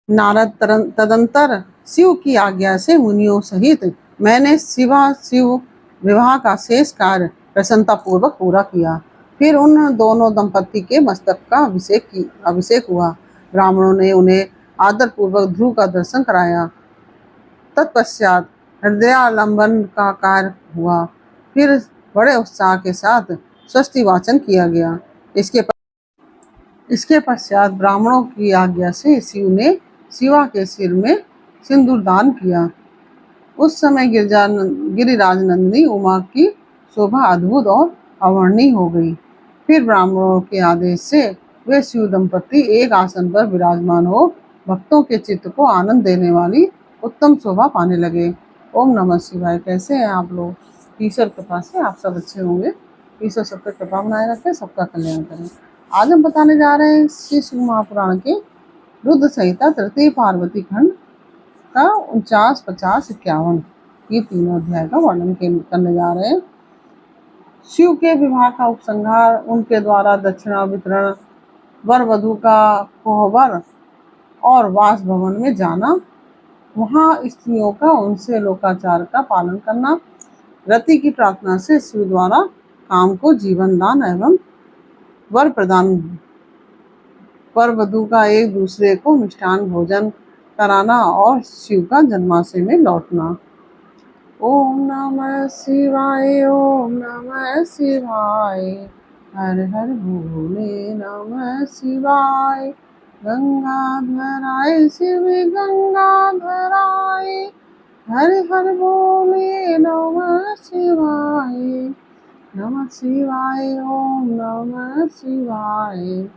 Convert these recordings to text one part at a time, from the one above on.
तदंतर शिव की आज्ञा से मुनियों सहित मैंने शिव विवाह का शेष कार्य प्रसन्नता पूर्वक पूरा किया। फिर उन दोनों दंपति के मस्तक का अभिषेक हुआ। ब्राह्मणों ने उन्हें आदर पूर्वक ध्रुव का दर्शन कराया। तत्पश्चात हृदयालंबन का कार्य हुआ। फिर बड़े उत्साह के साथ स्वस्ति वाचन किया गया। इसके पश्चात ब्राह्मणों की आज्ञा से शिव ने शिवा के सिर में सिंदूर दान किया। उस समय गिरिराज नंदिनी उमा की शोभा अद्भुत और अवर्णनीय हो गई। फिर ब्राह्मणों के आदेश से वे शिव दंपति एक आसन पर विराजमान हो भक्तों के चित्त को आनंद देने वाली उत्तम शोभा पाने लगे। ओम नमः शिवाय। कैसे हैं आप लोग? ईश्वर कृपा से आप सब अच्छे होंगे। ईश्वर सब पर कृपा बनाए रखे, सबका कल्याण करें। आज हम बताने जा रहे हैं श्री शिव महापुराण के रुद्र संहिता तृतीय पार्वती खंड का 49, 50, 51 ये तीनों अध्याय का वर्णन करने जा रहे हैं। शिव के विवाह का उपसंहार, उनके द्वारा दक्षिणा वितरण, वर वधु का कोहबर और वास भवन में जाना, वहां स्त्रियों का उनसे लोकाचार का पालन करना, रति की प्रार्थना से शिव द्वारा काम को जीवन दान एवं वर प्रदान, वर वधु का एक दूसरे को मिष्ठान भोजन कराना और शिव का जन्माशय में लौटना। ओम नमः शिवाय, ओम नमः शिवाय, हर हर भोले नमः शिवाय, गंगाधराय शिव गंगाधराय, हर हर भोले नमः शिवाय, नमः शिवाय, ओम नमः शिवाय,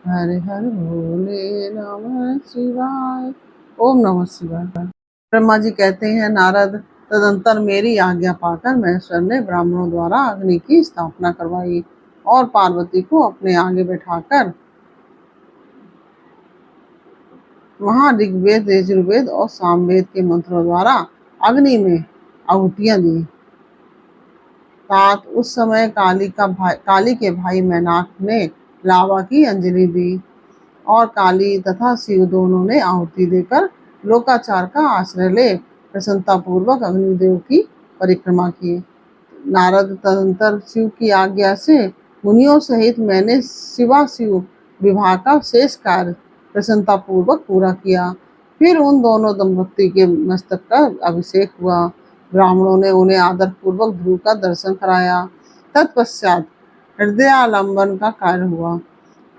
हर हर भोले नमः शिवाय। ओम नमः शिवाय। ब्रह्मा जी कहते हैं, नारद, तदंतर मेरी आज्ञा पाकर महेश्वर ने ब्राह्मणों द्वारा अग्नि की स्थापना करवाई और पार्वती को अपने आगे बैठाकर वहां ऋग्वेद, यजुर्वेद और सामवेद के मंत्रों द्वारा अग्नि में आहुतियां दी। तात उस समय काली के भाई मैनाक ने लावा की अंजलि दी और काली तथा शिव दोनों ने आहुति देकर लोकाचार का आश्रय ले प्रसन्नता पूर्वक अग्निदेव की परिक्रमा की। नारद तदंतर शिव की आज्ञा से मुनियों सहित मैंने शिव विवाह का शेष कार्य प्रसन्नता पूर्वक पूरा किया। फिर उन दोनों दंपति के मस्तक का अभिषेक हुआ। ब्राह्मणों ने उन्हें आदर पूर्वक ध्रुव का दर्शन कराया। तत्पश्चात हृदयालंबन का कार्य हुआ।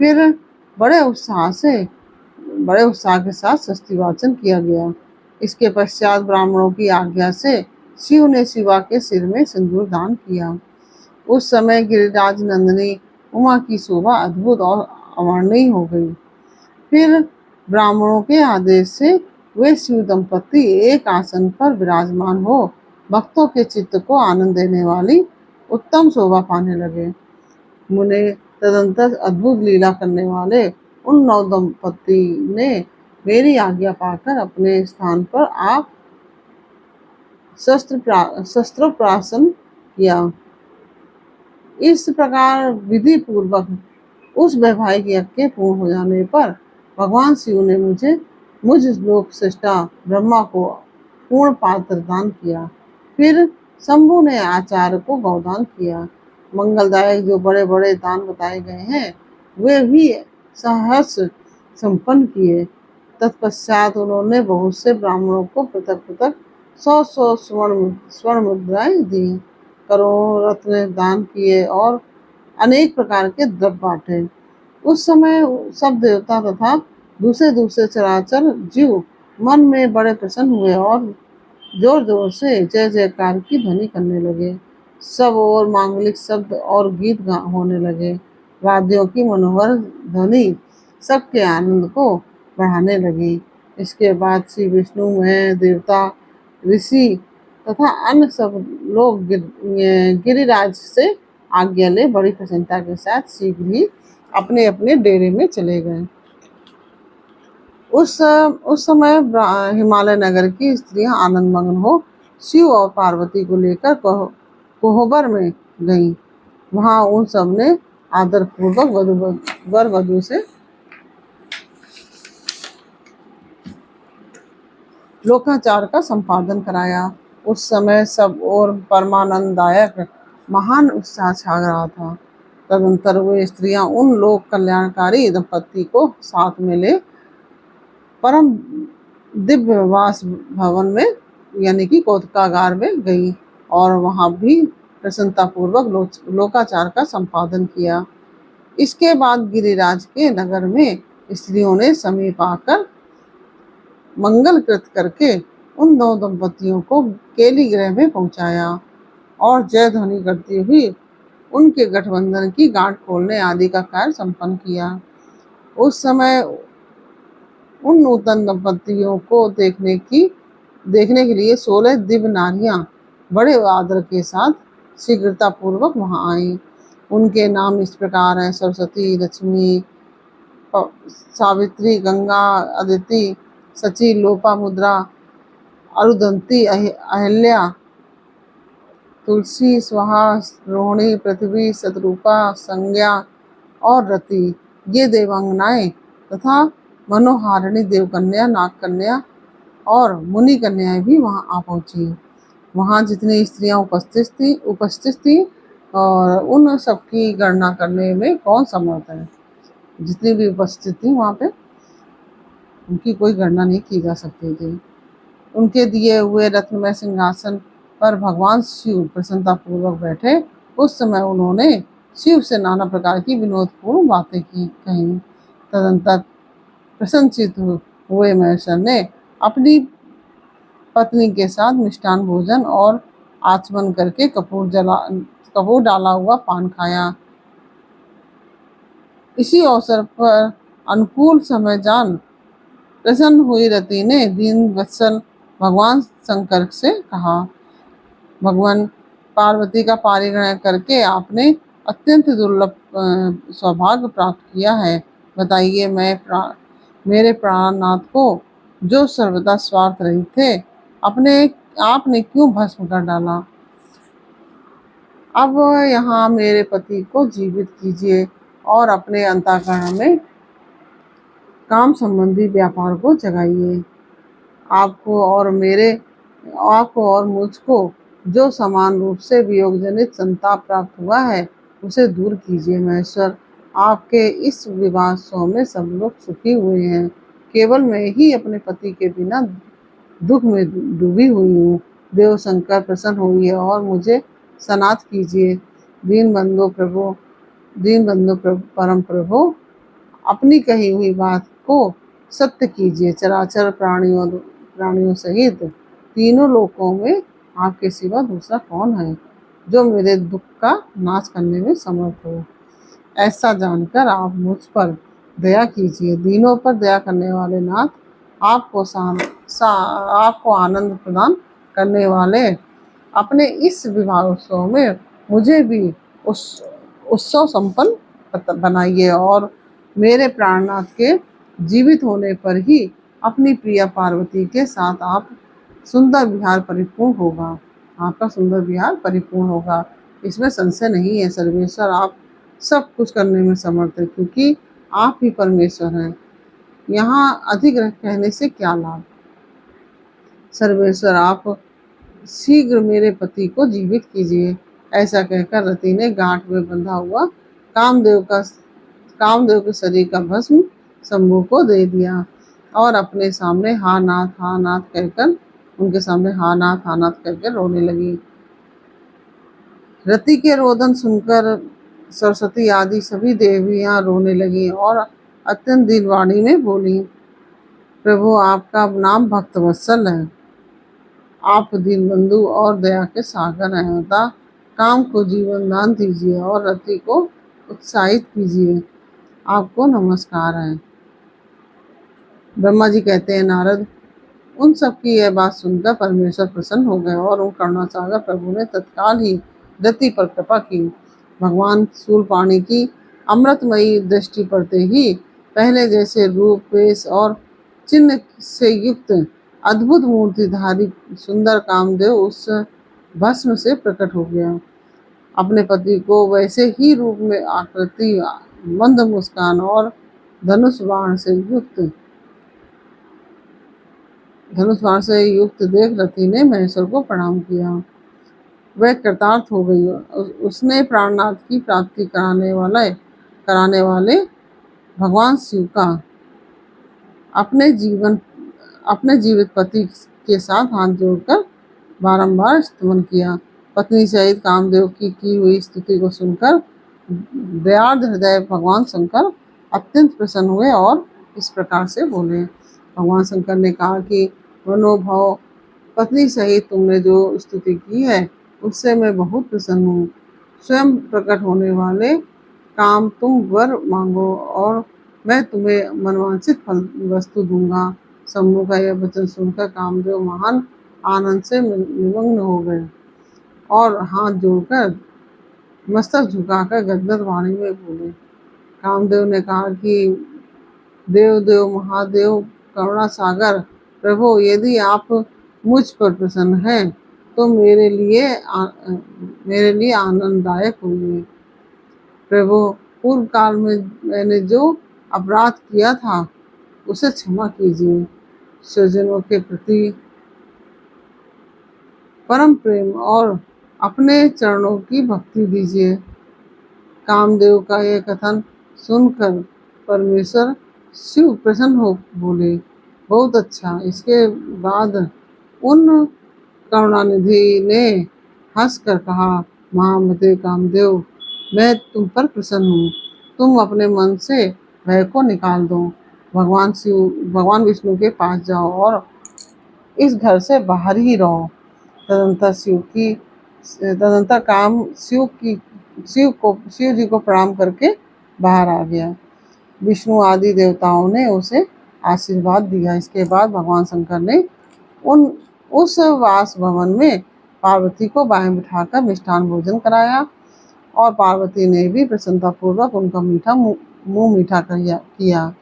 फिर बड़े उत्साह के साथ स्वस्ति वाचन किया गया। इसके पश्चात ब्राह्मणों की आज्ञा से शिव ने शिवा के सिर में सिंदूर दान किया। उस समय गिरिराज नंदिनी उमा की शोभा अद्भुत और अवर्णनीय हो गई। फिर ब्राह्मणों के आदेश से वे शिव दंपति एक आसन पर विराजमान हो भक्तों के चित्त को आनंद देने वाली उत्तम शोभा पाने लगे। मुने तदंतर अद्भुत लीला करने वाले उन नौ दंपति ने मेरी आज्ञा पाकर अपने स्थान पर आप शस्त्रोपासन किया। इस प्रकार विधि पूर्वक उस वैवाहिक यज्ञ के पूर्ण हो जाने पर भगवान शिव ने मुझ लोक सृष्टा ब्रह्मा को पूर्ण पात्र दान किया। फिर शंभु ने आचार्य को गौदान किया। मंगलदायक जो बड़े बड़े दान बताए गए हैं वे भी सहस्र संपन्न किए। तत्पश्चात उन्होंने बहुत से ब्राह्मणों को पृथक पृथक 100 स्वर्ण मुद्राएं दी, करोड़ों रत्न दान किए और अनेक प्रकार के द्रव्य बांटे। उस समय सब देवता तथा दूसरे चराचर जीव मन में बड़े प्रसन्न हुए और जोर जोर से जय जयकार की ध्वनि करने लगे। सब और मांगलिक शब्द और गीत होने लगे। वाद्यों की मनोहर ध्वनि सबके आनंद को बढ़ाने लगी। इसके बाद श्री विष्णु, मैं, देवता, ऋषि तथा अन्य सब लोग गिरिराज से आज्ञा ले बड़ी प्रसन्नता के साथ शीघ्र ही अपने अपने डेरे में चले गए। उस समय हिमालय नगर की स्त्रियां आनंद मग्न हो शिव और पार्वती को लेकर कोहबर में गईं। वहां उन सब ने आदर पूर्वक वर वधु से लोकाचार का संपादन कराया। उस समय सब और परमानंददायक महान उत्साह छा रहा था। तदंतर वे स्त्रियां उन लोक कल्याणकारी दंपति को साथ में ले परम दिव्य वास भवन में यानी कि कौतुकागार में गई और वहां भी प्रसन्नता पूर्वक लोकाचार का संपादन किया। इसके बाद गिरिराज के नगर में स्त्रियों ने समीप आकर मंगल कृत करके उन दो दंपतियों को केली गृह में पहुंचाया और जय ध्वनि करती हुई उनके गठबंधन की गांठ खोलने आदि का कार्य संपन्न किया। उस समय उन नूतन दंपतियों को देखने के लिए 16 दिव्य नारियां बड़े आदर के साथ शीघ्रता पूर्वक वहां आई। उनके नाम इस प्रकार हैं: सरस्वती, लक्ष्मी, सावित्री, गंगा, अदिति, सची, लोपामुद्रा, अरुंधति, अहिल्या, तुलसी, स्वाहा, रोहिणी, पृथ्वी, शतरूपा, संज्ञा और रति। ये देवांगनाएं तथा मनोहारिणी देवकन्या, नागकन्या और मुनि कन्याएं भी वहां आ पहुंची। वहां जितनी स्त्रियां उपस्थित थी और उन सबकी गणना करने में कौन समर्थ है। जितनी भी उपस्थित थी वहां पे उनकी कोई गणना नहीं की जा सकती थी। उनके दिए हुए रत्नमय सिंहासन पर भगवान शिव प्रसन्नता पूर्वक बैठे। उस समय उन्होंने शिव से नाना प्रकार की विनोदपूर्ण बातें कही। तदंतर प्रसन्नचित्त हुए महेश्वर ने अपनी पत्नी के साथ मिष्टान भोजन और आचमन करके कपूर डाला हुआ पान खाया। इसी अवसर पर अनुकूल समय जान प्रसन्न हुई रति ने दीन वत्सल भगवान शंकर से कहा, भगवान पार्वती का पारिग्रहण करके आपने अत्यंत दुर्लभ सौभाग्य प्राप्त किया है। बताइए मेरे प्राणनाथ को जो सर्वदा स्वार्थ रहित थे आपने क्यों भस्म कर डाला। अब यहाँ मेरे पति को जीवित कीजिए और अपने अंतःकरण में काम संबंधी व्यापार को जगाइए। आपको और मुझको जो समान रूप से वियोग जनित संताप प्राप्त हुआ है उसे दूर कीजिए। महेश्वर, आपके इस विवाहोत्सव में सब लोग सुखी हुए हैं, केवल मैं ही अपने पति के बिना दुख में डूबी हुई हूँ। देव शंकर प्रसन्न होइए और मुझे सनाथ कीजिए। दीनबंधु परम प्रभु, अपनी कही हुई बात को सत्य कीजिए। चराचर प्राणियों सहित तीनों लोकों में आपके सिवा दूसरा कौन है जो मेरे दुख का नाश करने में समर्थ हो। ऐसा जानकर आप मुझ पर दया कीजिए। दीनों पर दया करने वाले नाथ, आपको आनंद प्रदान करने वाले अपने इस विवाहोत्सव में मुझे भी उत्सव संपन्न बनाइए और मेरे प्राणनाथ के जीवित होने पर ही अपनी प्रिया पार्वती के साथ आपका सुंदर विहार परिपूर्ण होगा। इसमें संशय नहीं है। सर्वेश्वर, आप सब कुछ करने में समर्थ है क्योंकि आप ही परमेश्वर हैं। यहाँ अधिक कहने से क्या लाभ। सर्वेश्वर, आप शीघ्र मेरे पति को जीवित कीजिए। ऐसा कहकर रति ने गांठ में बंधा हुआ कामदेव के शरीर का भस्म शंभु को दे दिया और अपने सामने हा नाथ कहकर रोने लगी। रति के रोदन सुनकर सरस्वती आदि सभी देवियां रोने लगी और अत्यंत दीनवाणी में बोली, प्रभु, आपका नाम भक्त वत्सल है। आप दीनबंधु और दया के सागर हैं। अतः काम को जीवन दान दीजिए और रति को उत्साहित कीजिए। आपको नमस्कार है। ब्रह्मा जी कहते हैं, नारद, उन सबकी यह बात सुनकर परमेश्वर प्रसन्न हो गए और उन करुणासागर प्रभु ने तत्काल ही रति पर कृपा की। भगवान शूलपाणि की अमृतमयी दृष्टि पड़ते ही पहले जैसे रूप, वेश और चिन्ह से युक्त अद्भुत मूर्तिधारी सुंदर कामदेव उस भस्म से प्रकट हो गया। अपने पति को वैसे ही रूप में आकृति, मंद मुस्कान और धनुष बाण से युक्त धनुष बाण से युक्त देख रति ने महेश्वर को प्रणाम किया। वह कृतार्थ हो गई। उसने प्राणनाथ की प्राप्ति कराने वाले भगवान शिव का अपने जीवित पति के साथ हाथ जोड़कर बारंबार स्तुति किया। पत्नी सहित कामदेव की हुई स्तुति को सुनकर दयार्द हृदय भगवान शंकर अत्यंत प्रसन्न हुए और इस प्रकार से बोले। भगवान शंकर ने कहा कि मनोभाव पत्नी सहित तुमने जो स्तुति की है उससे मैं बहुत प्रसन्न हूँ। स्वयं प्रकट होने वाले काम तुम वर मांगो और मैं तुम्हें मनवांछित फल वस्तु दूंगा। शंभु का यह वचन सुनकर कामदेव महान आनंद से निमग्न हो गए और हाथ जोड़कर मस्तक झुकाकर गदगद वाणी में बोले। कामदेव ने कहा कि देव महादेव करुणा सागर प्रभु, यदि आप मुझ पर प्रसन्न हैं तो मेरे लिए आनंददायक होंगे। प्रभु, पूर्व काल में मैंने जो अपराध किया था उसे क्षमा कीजिए। स्वजनों के प्रति परम प्रेम और अपने चरणों की भक्ति दीजिए। कामदेव का यह कथन सुनकर परमेश्वर शिव प्रसन्न हो बोले, बहुत अच्छा। इसके बाद उन करुणानिधि ने हंसकर कहा, महामते कामदेव, मैं तुम पर प्रसन्न हूँ। तुम अपने मन से भय को निकाल दो। भगवान विष्णु के पास जाओ और इस घर से बाहर ही रहो। तदंतर काम शिव जी को प्रणाम करके बाहर आ गया। विष्णु आदि देवताओं ने उसे आशीर्वाद दिया। इसके बाद भगवान शंकर ने उस वास भवन में पार्वती को बाएं बिठाकर मिष्ठान भोजन कराया और पार्वती ने भी प्रसन्नतापूर्वक उनका मुंह मीठा किया।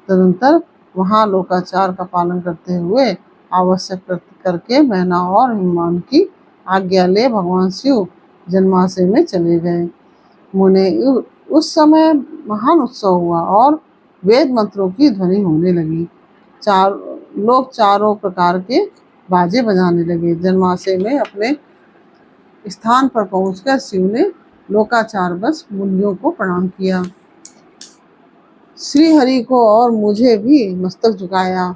तदंतर वहां लोकाचार का पालन करते हुए आवश्यक करके मैना और हिमवान की आज्ञा ले भगवान शिव जन्माशय में चले गए। मुने उस समय महान उत्सव हुआ और वेद मंत्रों की ध्वनि होने लगी। लोग चारों प्रकार के बाजे बजाने लगे। जन्माशय में अपने स्थान पर पहुंचकर शिव ने लोकाचार बस मुनियों को प्रणाम किया। श्री हरि को और मुझे भी मस्तक झुकाया।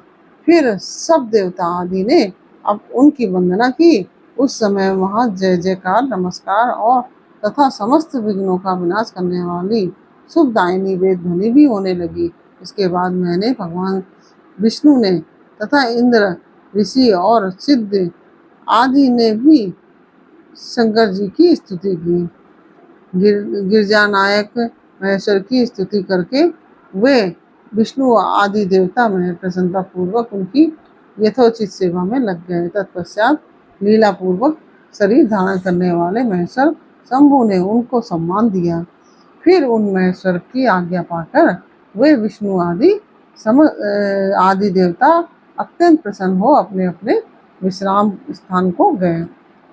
फिर सब देवता आदि ने अब उनकी वंदना की। उस समय वहां जय जयकार, नमस्कार और तथा समस्त विघ्नों का विनाश करने वाली शुभदायिनी वेद ध्वनि भी होने लगी। इसके बाद मैंने भगवान विष्णु ने तथा इंद्र, ऋषि और सिद्ध आदि ने भी शंकर जी की स्तुति की। गिरजा नायक महेश्वर की स्तुति करके वे विष्णु आदि देवता में प्रसन्नता पूर्वक उनकी यथोचित सेवा में लग गए। तत्पश्चात लीला पूर्वक शरीर धारण करने वाले महेश्वर शंभु ने उनको सम्मान दिया। फिर उन महेश्वर की आज्ञा पाकर वे विष्णु आदि देवता अत्यंत प्रसन्न हो अपने अपने विश्राम स्थान को गए।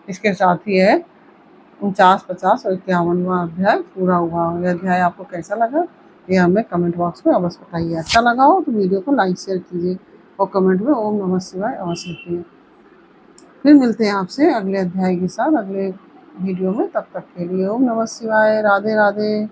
इसके साथ ही है 49, 50 और 51वां अध्याय पूरा हुआ। यह अध्याय आपको कैसा लगा ये हमें कमेंट बॉक्स में अवश्य बताइए। अच्छा लगा हो तो वीडियो को लाइक शेयर कीजिए और कमेंट में ओम नमः शिवाय अवश्य लिखिए। फिर मिलते हैं आपसे अगले अध्याय के साथ अगले वीडियो में। तब तक के लिए ओम नमः शिवाय। राधे राधे।